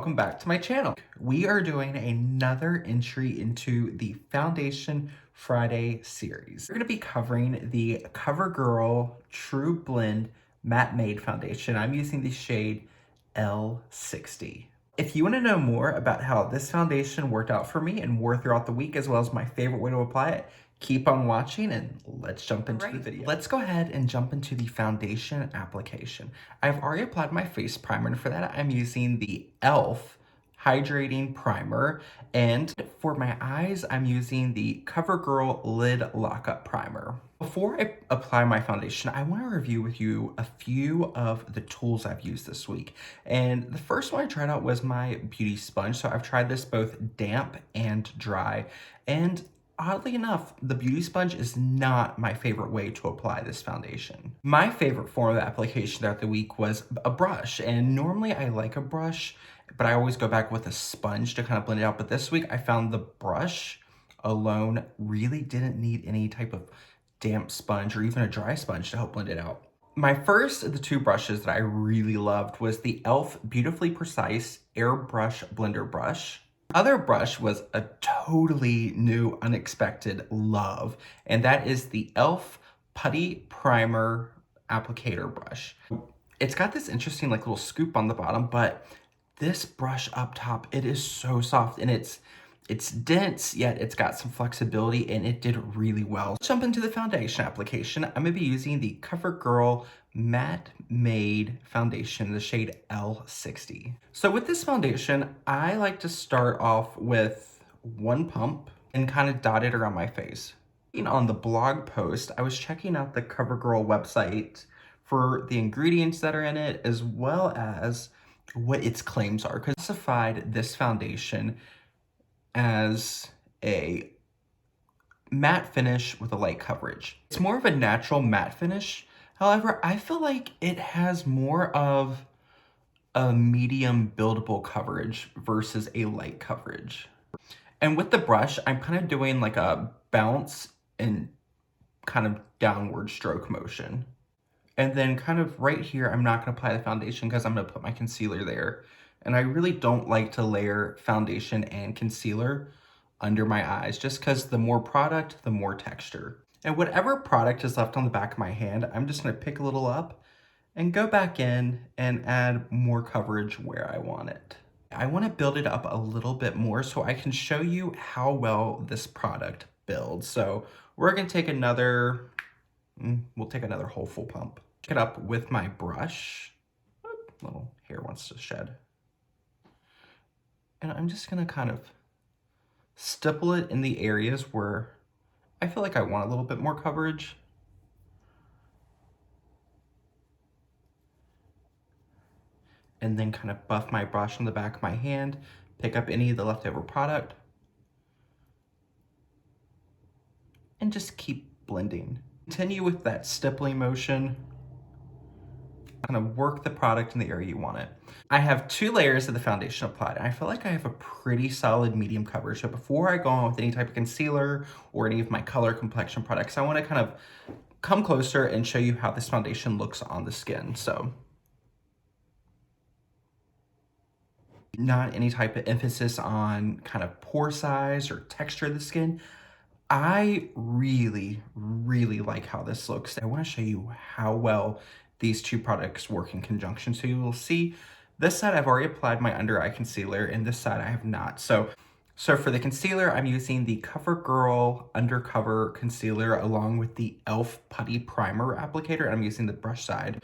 welcome back to my channel. We are doing another entry into the Foundation Friday series. We're going to be covering the CoverGirl TruBlend Matte Made Foundation. I'm using the shade L60. If you want to know more about how this foundation worked out for me and wore throughout the week, as well as my favorite way to apply it, keep on watching and let's jump into the video. Let's go ahead and jump into the foundation application. I've already applied my face primer, and for that I'm using the e.l.f. Hydrating Primer, and for my eyes I'm using the CoverGirl Lid Lockup Primer. Before I apply my foundation, I want to review with you a few of the tools I've used this week. And the first one I tried out was my beauty sponge. So I've tried this both damp and dry, and oddly enough, the beauty sponge is not my favorite way to apply this foundation. My favorite form of application throughout the week was a brush, and normally I like a brush, but I always go back with a sponge to kind of blend it out. But this week I found the brush alone really didn't need any type of damp sponge or even a dry sponge to help blend it out. My first of the two brushes that I really loved was the e.l.f. Beautifully Precise Airbrush Blender Brush. Other brush was a totally new, unexpected love, and that is the e.l.f. Putty Primer Applicator brush. It's got this interesting like little scoop on the bottom, but this brush up top, it is so soft, and it's dense, yet it's got some flexibility, and it did really well. Let's jump into the foundation application. I'm gonna be using the CoverGirl Matte Made Foundation in the shade L60. So with this foundation, I like to start off with one pump and kind of dot it around my face. On the blog post, I was checking out the CoverGirl website for the ingredients that are in it, as well as what its claims are, because I classified this foundation as a matte finish with a light coverage. It's more of a natural matte finish. However, I feel like it has more of a medium buildable coverage versus a light coverage. And with the brush, I'm kind of doing like a bounce and kind of downward stroke motion. And then kind of right here, I'm not going to apply the foundation because I'm going to put my concealer there. And I really don't like to layer foundation and concealer under my eyes, just because the more product, the more texture. And whatever product is left on the back of my hand, I'm just going to pick a little up and go back in and add more coverage where I want it. I want to build it up a little bit more so I can show you how well this product builds. So we're going to take another, we'll take another whole full pump. Pick it up with my brush. Little hair wants to shed. And I'm just going to kind of stipple it in the areas where I feel like I want a little bit more coverage. And then kind of buff my brush on the back of my hand, pick up any of the leftover product, and just keep blending. Continue with that stippling motion. Kind of work the product in the area you want it. I have 2 layers of the foundation applied, and I feel like I have a pretty solid medium coverage. So before I go on with any type of concealer or any of my color complexion products, I want to kind of come closer and show you how this foundation looks on the skin. So not any type of emphasis on kind of pore size or texture of the skin. I really, really like how this looks. I want to show you how well these two products work in conjunction. So you will see this side I've already applied my under eye concealer, and this side I have not. So for the concealer, I'm using the CoverGirl Undercover Concealer along with the e.l.f. Putty Primer Applicator, and I'm using the brush side.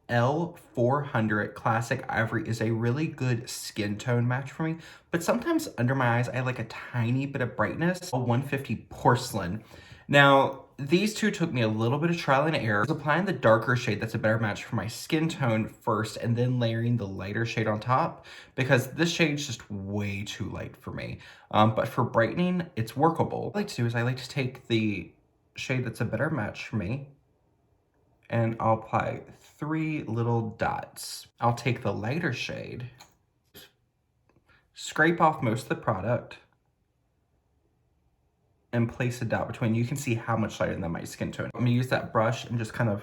L400 Classic Ivory is a really good skin tone match for me, but sometimes under my eyes I like a tiny bit of brightness. L150 Porcelain. Now, these two took me a little bit of trial and error. I was applying the darker shade that's a better match for my skin tone first, and then layering the lighter shade on top, because this shade's just way too light for me. But for brightening, it's workable. What I like to do is I like to take the shade that's a better match for me, and I'll apply 3 little dots. I'll take the lighter shade, scrape off most of the product, and place a dot between. You can see how much lighter than my skin tone. I'm gonna use that brush and just kind of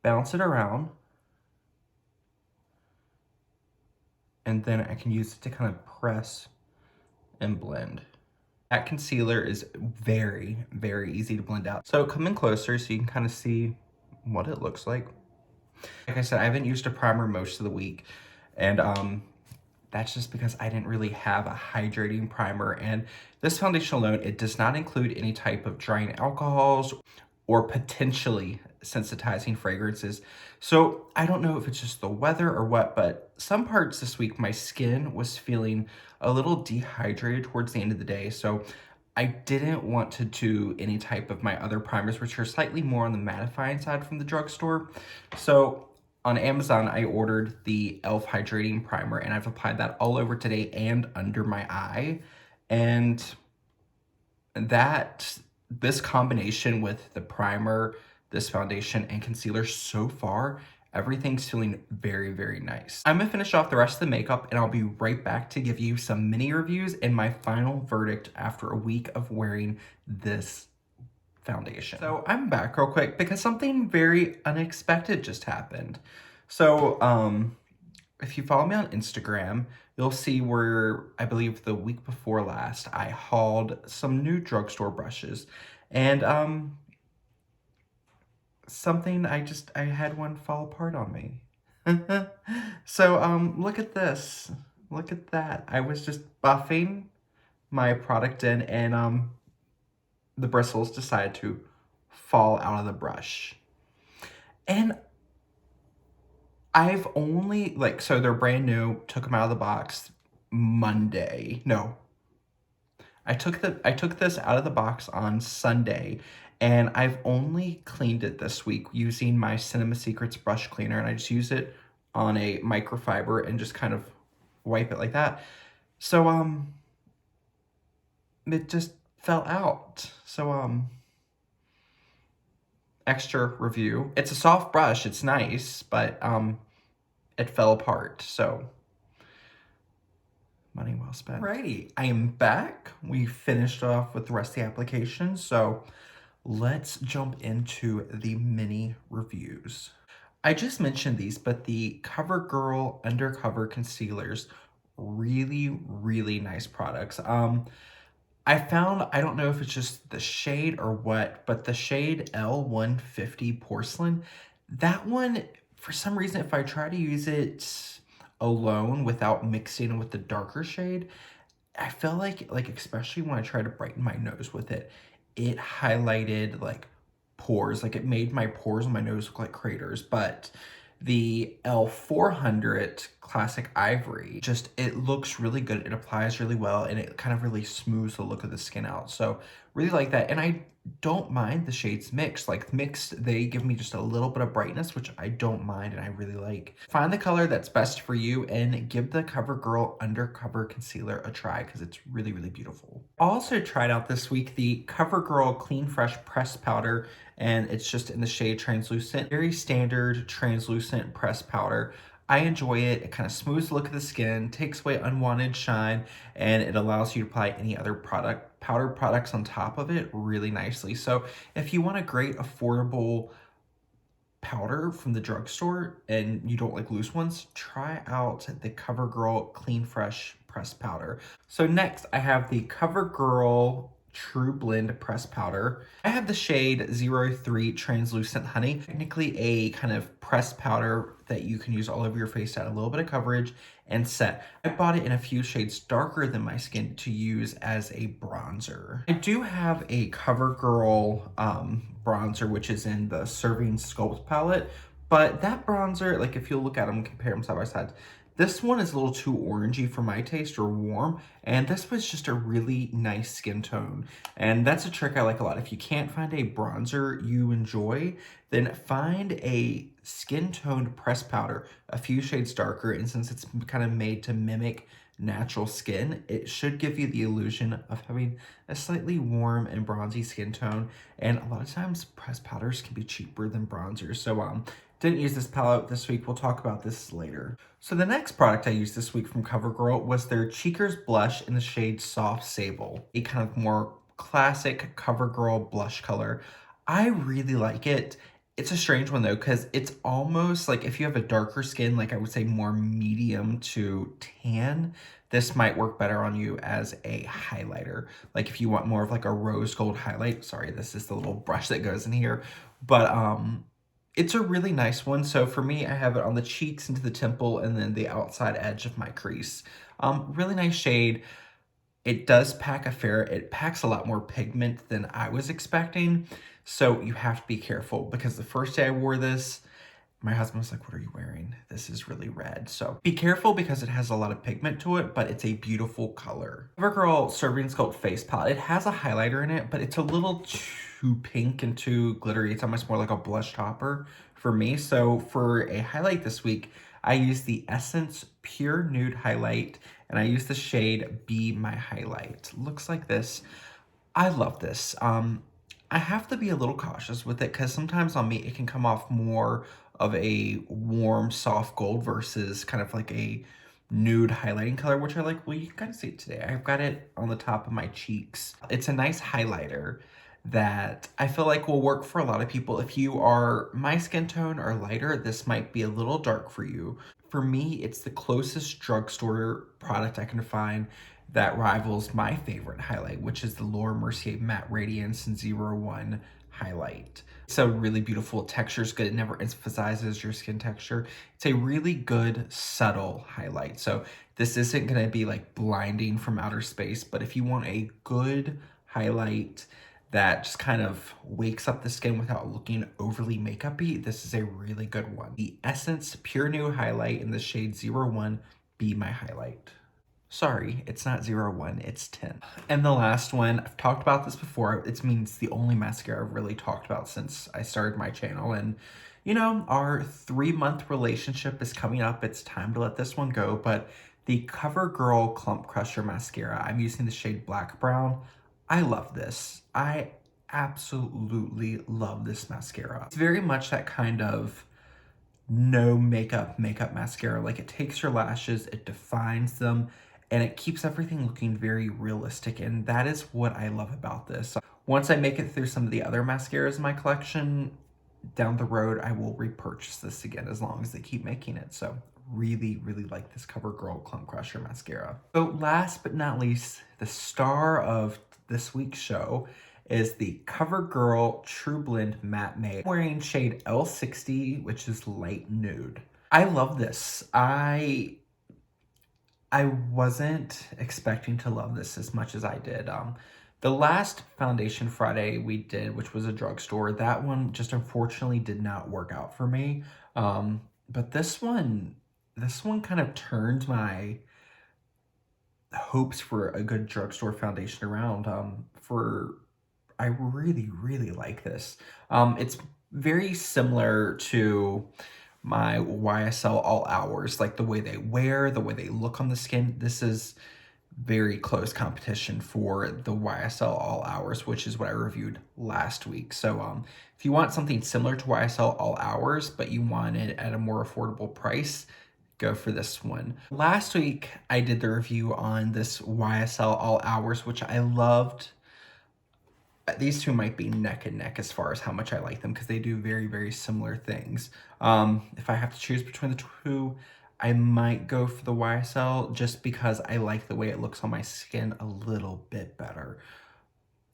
bounce it around. and then I can use it to kind of press and blend. That concealer is very, very easy to blend out. So come in closer so you can kind of see what it looks like. Like I said, I haven't used a primer most of the week, and that's just because I didn't really have a hydrating primer. And this foundation alone, it does not include any type of drying alcohols or potentially sensitizing fragrances. So I don't know if it's just the weather or what, but some parts this week, my skin was feeling a little dehydrated towards the end of the day. So I didn't want to do any type of my other primers, which are slightly more on the mattifying side from the drugstore. So on Amazon, I ordered the e.l.f. Hydrating Primer, and I've applied that all over today and under my eye. And this combination with the primer, this foundation, and concealer so far, everything's feeling very, very nice. I'm gonna finish off the rest of the makeup, and I'll be right back to give you some mini reviews and my final verdict after a week of wearing this foundation. So I'm back real quick because something very unexpected just happened. So if you follow me on Instagram, you'll see where I believe the week before last I hauled some new drugstore brushes, and something I had one fall apart on me. So look at this. Look at that. I was just buffing my product in, and the bristles decided to fall out of the brush. And I've only, like, so they're brand new, took them out of the box Monday. No, I took this out of the box on Sunday, and I've only cleaned it this week using my Cinema Secrets brush cleaner, and I just use it on a microfiber and just kind of wipe it like that. So it just fell out. So extra review. It's a soft brush, it's nice, but it fell apart. So money well spent. Alrighty, I am back. We finished off with the rest of the application, so let's jump into the mini reviews. I just mentioned these, but the CoverGirl Undercover concealers, really, really nice products. I found, I don't know if it's just the shade or what, but the shade L150 Porcelain, that one, for some reason, if I try to use it alone without mixing with the darker shade, I feel like especially when I try to brighten my nose with it, it highlighted like pores, like it made my pores on my nose look like craters. But the L400 Classic Ivory, just, it looks really good. It applies really well, and it kind of really smooths the look of the skin out. So really like that. And I don't mind the shades mixed. Like mixed, they give me just a little bit of brightness, which I don't mind and I really like. Find the color that's best for you and give the CoverGirl Undercover Concealer a try because it's really, really beautiful. Also tried out this week the CoverGirl Clean Fresh Pressed Powder, and it's just in the shade Translucent. Very standard translucent pressed powder. I enjoy it. It kind of smooths the look of the skin, takes away unwanted shine, and it allows you to apply any other powder products on top of it really nicely. So if you want a great affordable powder from the drugstore and you don't like loose ones, try out the CoverGirl Clean Fresh Pressed Powder. So next I have the CoverGirl TruBlend Pressed Powder. I have the shade 03 Translucent Honey. Technically a kind of pressed powder that you can use all over your face to add a little bit of coverage and set. I bought it in a few shades darker than my skin to use as a bronzer. I do have a CoverGirl bronzer, which is in the Serving Sculpt palette, but that bronzer, like if you look at them, compare them side by side, this one is a little too orangey for my taste, or warm, and this was just a really nice skin tone. And that's a trick I like a lot. If you can't find a bronzer you enjoy, then find a skin-toned pressed powder, a few shades darker, and since it's kind of made to mimic natural skin, it should give you the illusion of having a slightly warm and bronzy skin tone. And a lot of times pressed powders can be cheaper than bronzers. So didn't use this palette this week. We'll talk about this later. So the next product I used this week from CoverGirl was their Cheekers blush in the shade Soft Sable, a kind of more classic CoverGirl blush color. I really like it. It's a strange one though, because it's almost like if you have a darker skin, like I would say more medium to tan, this might work better on you as a highlighter. Like if you want more of like a rose gold highlight, sorry, this is the little brush that goes in here, but it's a really nice one. So for me, I have it on the cheeks, into the temple, and then the outside edge of my crease. Really nice shade. It does pack it packs a lot more pigment than I was expecting. So you have to be careful, because the first day I wore this, my husband was like, "What are you wearing? This is really red." So be careful, because it has a lot of pigment to it, but it's a beautiful color. CoverGirl Serving Sculpt Face Palette. It has a highlighter in it, but it's a little too pink and too glittery. It's almost more like a blush topper for me. So for a highlight this week, I used the Essence Pure Nude Highlight, and I used the shade Be My Highlight. Looks like this. I love this. I have to be a little cautious with it, because sometimes on me it can come off more of a warm, soft gold versus kind of like a nude highlighting color, which I like. Well, you can kind of see it today. I've got it on the top of my cheeks. It's a nice highlighter that I feel like will work for a lot of people. If you are my skin tone or lighter, this might be a little dark for you. For me, it's the closest drugstore product I can find that rivals my favorite highlight, which is the Laura Mercier Matte Radiance in 01 highlight. It's a really beautiful texture. It's good. It never emphasizes your skin texture. It's a really good, subtle highlight. So this isn't going to be like blinding from outer space, but if you want a good highlight that just kind of wakes up the skin without looking overly makeup-y, this is a really good one. The Essence Pure Nude Highlight in the shade 01, Be My Highlight. Sorry, it's not 01, it's 10. And the last one, I've talked about this before. It means the only mascara I've really talked about since I started my channel. And, you know, our 3-month relationship is coming up. It's time to let this one go. But the CoverGirl Clump Crusher Mascara, I'm using the shade Black Brown. I love this. I absolutely love this mascara. It's very much that kind of no makeup mascara. Like, it takes your lashes, it defines them, and it keeps everything looking very realistic, and that is what I love about this. Once I make it through some of the other mascaras in my collection, down the road, I will repurchase this again as long as they keep making it. So really, really like this CoverGirl Clump Crusher Mascara. So last but not least, the star of this week's show is the CoverGirl TruBlend Matte Made. I'm wearing shade L60, which is Light Nude. I love this. I wasn't expecting to love this as much as I did. The last Foundation Friday we did, which was a drugstore, that one just unfortunately did not work out for me. But this one kind of turned my hopes for a good drugstore foundation around. I really, really like this. It's very similar to my YSL All Hours, like the way they wear, the way they look on the skin. This is very close competition for the YSL All Hours, which is what I reviewed last week. So if you want something similar to YSL All Hours, but you want it at a more affordable price, go for this one. Last week, I did the review on this YSL All Hours, which I loved. These two might be neck and neck as far as how much I like them, because they do very, very similar things. If I have to choose between the two, I might go for the YSL just because I like the way it looks on my skin a little bit better.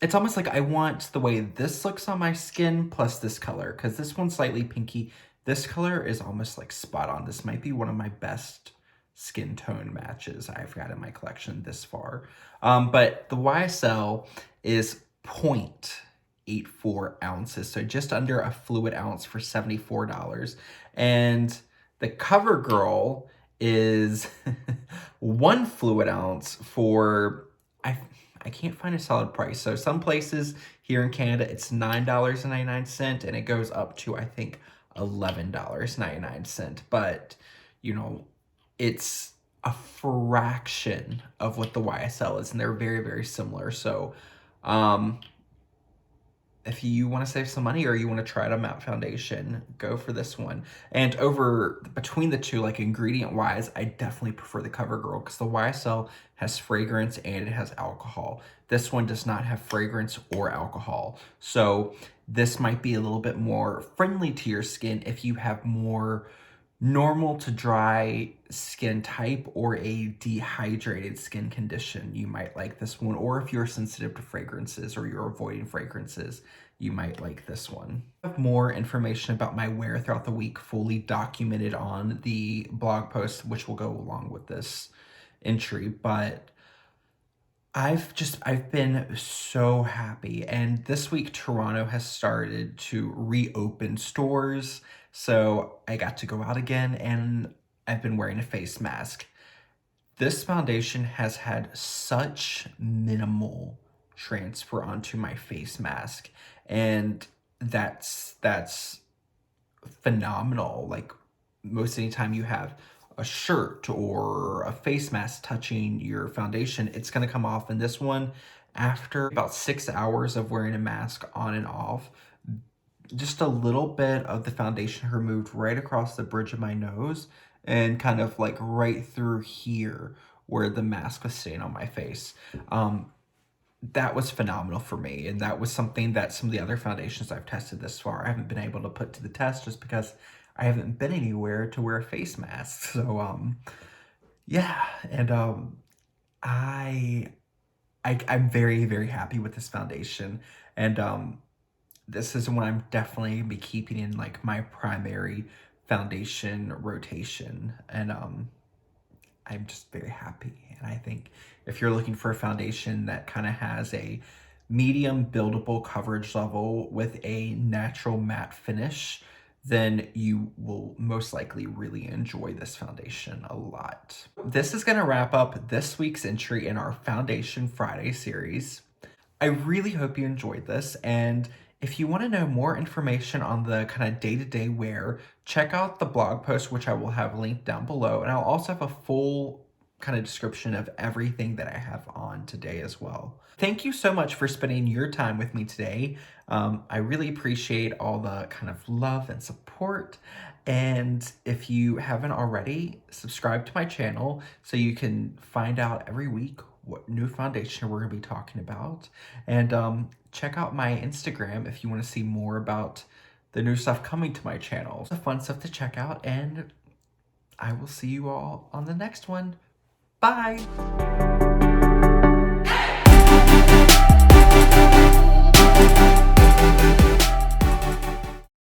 It's almost like I want the way this looks on my skin plus this color, because this one's slightly pinky. This color is almost like spot on. This might be one of my best skin tone matches I've got in my collection this far. But the YSL is 0.84 ounces, so just under a fluid ounce for $74. And the CoverGirl is 1 fluid ounce for, I can't find a solid price. So some places here in Canada, it's $9.99, and it goes up to, I think, $11.99. But, you know, it's a fraction of what the YSL is, and they're very, very similar. So if you want to save some money or you want to try out a matte foundation, go for this one. And between the two, like ingredient wise, I definitely prefer the CoverGirl because the YSL has fragrance and it has alcohol. This one does not have fragrance or alcohol. So this might be a little bit more friendly to your skin if you have more normal to dry skin type or a dehydrated skin condition. You might like this one, or if you're sensitive to fragrances or you're avoiding fragrances, you might like this one. I have more information about my wear throughout the week fully documented on the blog post, which will go along with this entry, but I've been so happy. And this week, Toronto has started to reopen stores. So I got to go out again and I've been wearing a face mask. This foundation has had such minimal transfer onto my face mask. And that's phenomenal. Like most any time you have a shirt or a face mask touching your foundation, it's going to come off. And this one, after about 6 hours of wearing a mask on and off, just a little bit of the foundation removed right across the bridge of my nose and kind of like right through here where the mask was staying on my face. That was phenomenal for me. And that was something that some of the other foundations I've tested this far, I haven't been able to put to the test just because I haven't been anywhere to wear a face mask. So, yeah. And, I'm very, very happy with this foundation. And, this is one I'm definitely gonna be keeping in like my primary foundation rotation. And, I'm just very happy. And I think if you're looking for a foundation that kind of has a medium buildable coverage level with a natural matte finish, then you will most likely really enjoy this foundation a lot. This is going to wrap up this week's entry in our Foundation Friday series. I really hope you enjoyed this, and if you want to know more information on the kind of day-to-day wear, check out the blog post, which I will have linked down below, and I'll also have a full kind of description of everything that I have on today as well. Thank you so much for spending your time with me today. I really appreciate all the kind of love and support, and if you haven't already, subscribe to my channel so you can find out every week what new foundation we're going to be talking about. And check out my Instagram if you want to see more about the new stuff coming to my channel. The fun stuff to check out, and I will see you all on the next one. Bye!